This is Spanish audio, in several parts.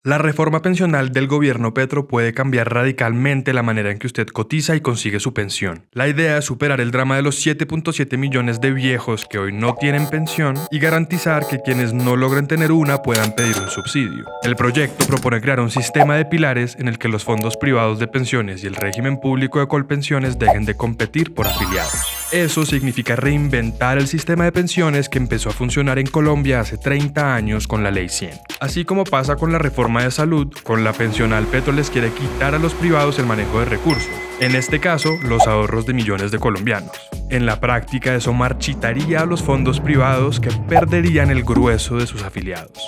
La reforma pensional del gobierno Petro puede cambiar radicalmente la manera en que usted cotiza y consigue su pensión. La idea es superar el drama de los 7.7 millones de viejos que hoy no tienen pensión y garantizar que quienes no logren tener una puedan pedir un subsidio. El proyecto propone crear un sistema de pilares en el que los fondos privados de pensiones y el régimen público de colpensiones dejen de competir por afiliados. Eso significa reinventar el sistema de pensiones que empezó a funcionar en Colombia hace 30 años con la Ley 100. Así como pasa con la reforma de salud, con la pensional Petro les quiere quitar a los privados el manejo de recursos, en este caso los ahorros de millones de colombianos. En la práctica eso marchitaría a los fondos privados que perderían el grueso de sus afiliados.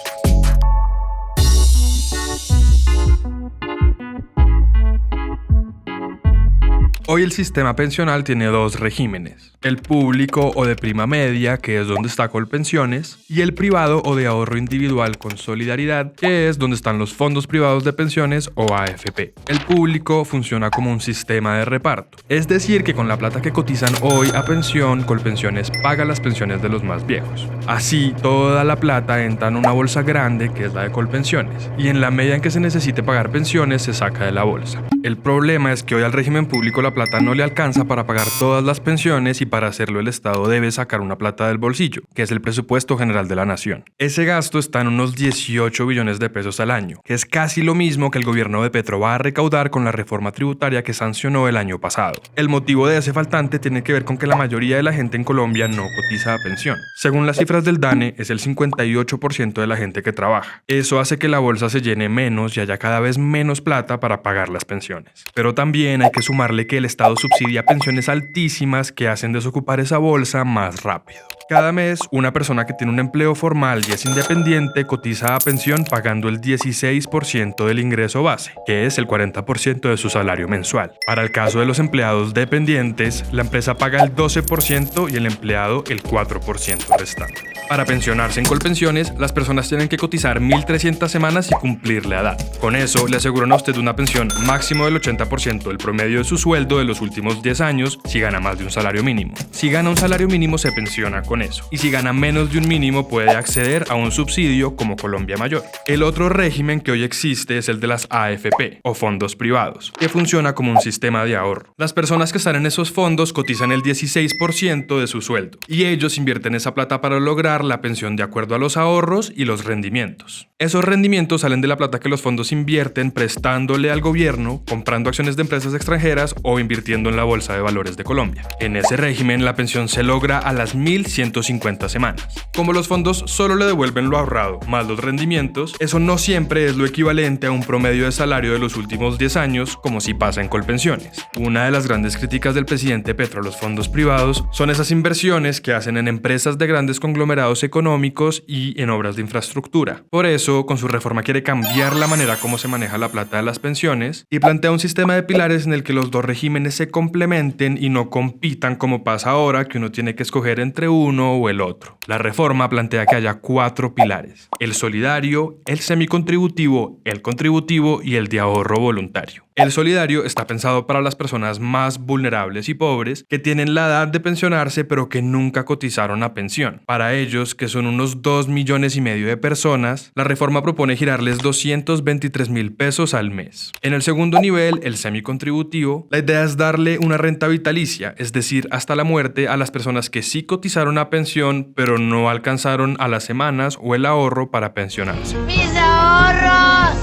Hoy el sistema pensional tiene dos regímenes, el público o de prima media, que es donde está Colpensiones, y el privado o de ahorro individual con solidaridad, que es donde están los fondos privados de pensiones o AFP. El público funciona como un sistema de reparto, es decir que con la plata que cotizan hoy a pensión, Colpensiones paga las pensiones de los más viejos. Así, toda la plata entra en una bolsa grande que es la de Colpensiones, y en la medida en que se necesite pagar pensiones se saca de la bolsa. El problema es que hoy al régimen público la plata no le alcanza para pagar todas las pensiones y para hacerlo el Estado debe sacar una plata del bolsillo, que es el presupuesto general de la nación. Ese gasto está en unos 18 billones de pesos al año, que es casi lo mismo que el gobierno de Petro va a recaudar con la reforma tributaria que sancionó el año pasado. El motivo de ese faltante tiene que ver con que la mayoría de la gente en Colombia no cotiza a pensión. Según las cifras del DANE, es el 58% de la gente que trabaja. Eso hace que la bolsa se llene menos y haya cada vez menos plata para pagar las pensiones. Pero también hay que sumarle que el Estado subsidia pensiones altísimas que hacen desocupar esa bolsa más rápido. Cada mes, una persona que tiene un empleo formal y es independiente cotiza a pensión pagando el 16% del ingreso base, que es el 40% de su salario mensual. Para el caso de los empleados dependientes, la empresa paga el 12% y el empleado el 4% restante. Para pensionarse en Colpensiones, las personas tienen que cotizar 1.300 semanas y cumplir la edad. Con eso, le aseguran a usted una pensión máximo del 80% del promedio de su sueldo de los últimos 10 años si gana más de un salario mínimo. Si gana un salario mínimo, se pensiona con eso. Y si gana menos de un mínimo, puede acceder a un subsidio como Colombia Mayor. El otro régimen que hoy existe es el de las AFP, o fondos privados, que funciona como un sistema de ahorro. Las personas que están en esos fondos cotizan el 16% de su sueldo, y ellos invierten esa plata para lograr la pensión de acuerdo a los ahorros y los rendimientos. Esos rendimientos salen de la plata que los fondos invierten prestándole al gobierno, comprando acciones de empresas extranjeras o invirtiendo en la Bolsa de Valores de Colombia. En ese régimen, la pensión se logra a las 1.150 semanas. Como los fondos solo le devuelven lo ahorrado más los rendimientos, eso no siempre es lo equivalente a un promedio de salario de los últimos 10 años, como si pasa en Colpensiones. Una de las grandes críticas del presidente Petro a los fondos privados son esas inversiones que hacen en empresas de grandes conglomerados económicos y en obras de infraestructura. Por eso, con su reforma quiere cambiar la manera como se maneja la plata de las pensiones y plantea un sistema de pilares en el que los dos regímenes se complementen y no compitan como pasa ahora, que uno tiene que escoger entre uno o el otro. La reforma plantea que haya 4 pilares: el solidario, el semicontributivo, el contributivo y el de ahorro voluntario. El solidario está pensado para las personas más vulnerables y pobres que tienen la edad de pensionarse pero que nunca cotizaron a pensión. Para ellos, que son unos 2,5 millones de personas, la reforma propone girarles 223.000 pesos al mes. En el segundo nivel, el semicontributivo, la idea es darle una renta vitalicia, es decir, hasta la muerte, a las personas que sí cotizaron a pensión pero no alcanzaron a las semanas o el ahorro para pensionarse. ¡Mis ahorros!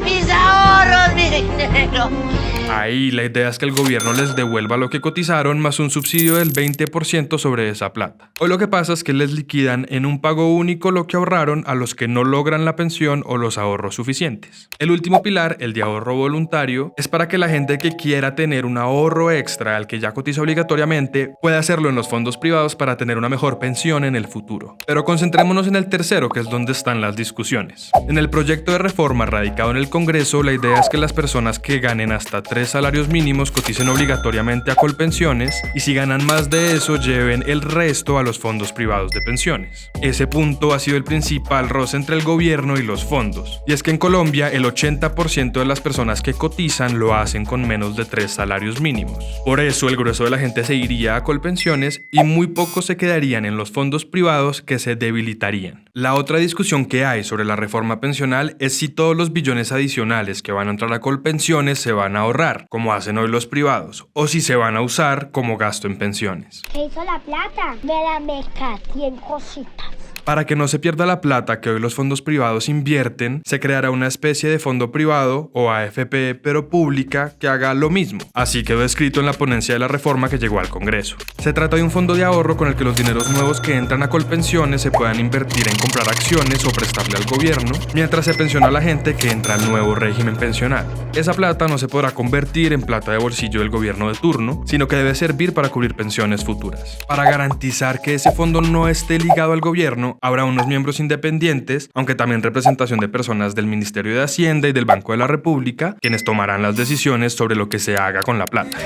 ¡Mis ahorros, mi dinero! Ahí la idea es que el gobierno les devuelva lo que cotizaron más un subsidio del 20% sobre esa plata. Hoy lo que pasa es que les liquidan en un pago único lo que ahorraron a los que no logran la pensión o los ahorros suficientes. El último pilar, el de ahorro voluntario, es para que la gente que quiera tener un ahorro extra al que ya cotiza obligatoriamente pueda hacerlo en los fondos privados para tener una mejor pensión en el futuro. Pero concentrémonos en el tercero, que es donde están las discusiones. En el proyecto de reforma radicado en el Congreso, la idea es que las personas que ganen hasta 3 salarios mínimos coticen obligatoriamente a Colpensiones y si ganan más de eso lleven el resto a los fondos privados de pensiones. Ese punto ha sido el principal roce entre el gobierno y los fondos. Y es que en Colombia el 80% de las personas que cotizan lo hacen con menos de 3 salarios mínimos. Por eso el grueso de la gente se iría a Colpensiones y muy pocos se quedarían en los fondos privados que se debilitarían. La otra discusión que hay sobre la reforma pensional es si todos los billones adicionales que van a entrar a Colpensiones se van a ahorrar, como hacen hoy los privados, o si se van a usar como gasto en pensiones. ¿Qué hizo la plata? Me la metí en cositas. Para que no se pierda la plata que hoy los fondos privados invierten, se creará una especie de fondo privado o AFP pero pública que haga lo mismo. Así quedó escrito en la ponencia de la reforma que llegó al Congreso. Se trata de un fondo de ahorro con el que los dineros nuevos que entran a Colpensiones se puedan invertir en comprar acciones o prestarle al gobierno, mientras se pensiona a la gente que entra al nuevo régimen pensional. Esa plata no se podrá convertir en plata de bolsillo del gobierno de turno, sino que debe servir para cubrir pensiones futuras. Para garantizar que ese fondo no esté ligado al gobierno, habrá unos miembros independientes, aunque también representación de personas del Ministerio de Hacienda y del Banco de la República, quienes tomarán las decisiones sobre lo que se haga con la plata.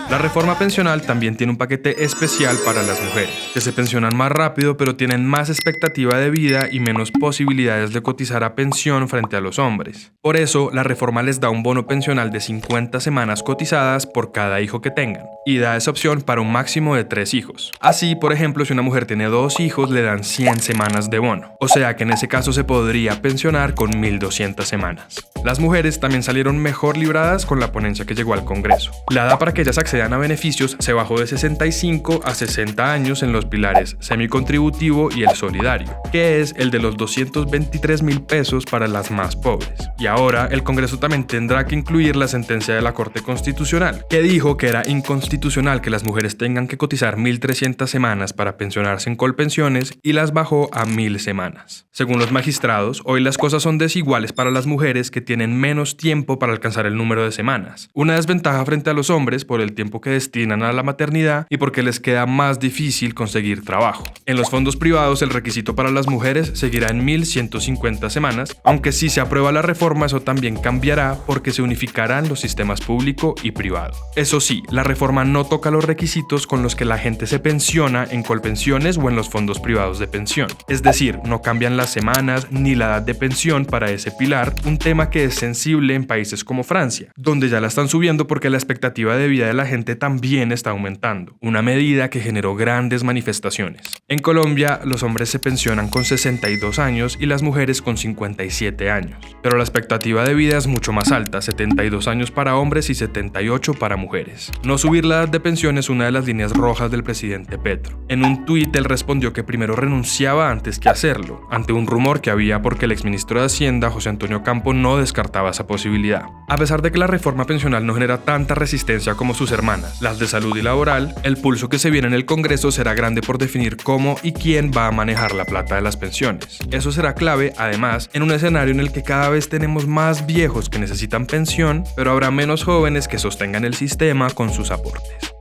La reforma pensional también tiene un paquete especial para las mujeres, que se pensionan más rápido pero tienen más expectativa de vida y menos posibilidades de cotizar a pensión frente a los hombres. Por eso, la reforma les da un bono pensional de 50 semanas cotizadas por cada hijo que tengan, y da esa opción para un máximo de 3 hijos. Así, por ejemplo, si una mujer tiene 2 hijos, le dan 100 semanas de bono, o sea que en ese caso se podría pensionar con 1.200 semanas. Las mujeres también salieron mejor libradas con la ponencia que llegó al Congreso. La edad para que ellas accedan a beneficios se bajó de 65 a 60 años en los pilares semicontributivo y el solidario, que es el de los 223.000 pesos para las más pobres. Y ahora el Congreso también tendrá que incluir la sentencia de la Corte Constitucional, que dijo que era inconstitucional que las mujeres tengan que cotizar 1.300 semanas para pensionarse en Colpensiones y las bajó a 1.000 semanas. Según los magistrados, hoy las cosas son desiguales para las mujeres que tienen menos tiempo para alcanzar el número de semanas, una desventaja frente a los hombres por el tiempo que destinan a la maternidad y porque les queda más difícil conseguir trabajo. En los fondos privados el requisito para las mujeres seguirá en 1.150 semanas, aunque si se aprueba la reforma eso también cambiará porque se unificarán los sistemas público y privado. Eso sí, la reforma no toca los requisitos con los que la gente se pensiona en Colpensiones o en los fondos privados de pensión. Es decir, no cambian las semanas ni la edad de pensión para ese pilar, un tema que es sensible en países como Francia, donde ya la están subiendo porque la expectativa de vida de la gente también está aumentando, una medida que generó grandes manifestaciones. En Colombia, los hombres se pensionan con 62 años y las mujeres con 57 años, pero la expectativa de vida es mucho más alta, 72 años para hombres y 78 para mujeres. No subir la edad de pensión es una de las líneas rojas del presidente Petro. En un tuit él respondió que primero renunciaba antes que hacerlo, ante un rumor que había porque el exministro de Hacienda, José Antonio Campo, no descartaba esa posibilidad. A pesar de que la reforma pensional no genera tanta resistencia como sus hermanas, las de salud y laboral, el pulso que se viene en el Congreso será grande por definir cómo y quién va a manejar la plata de las pensiones. Eso será clave, además, en un escenario en el que cada vez tenemos más viejos que necesitan pensión, pero habrá menos jóvenes que sostengan el sistema con sus aportes.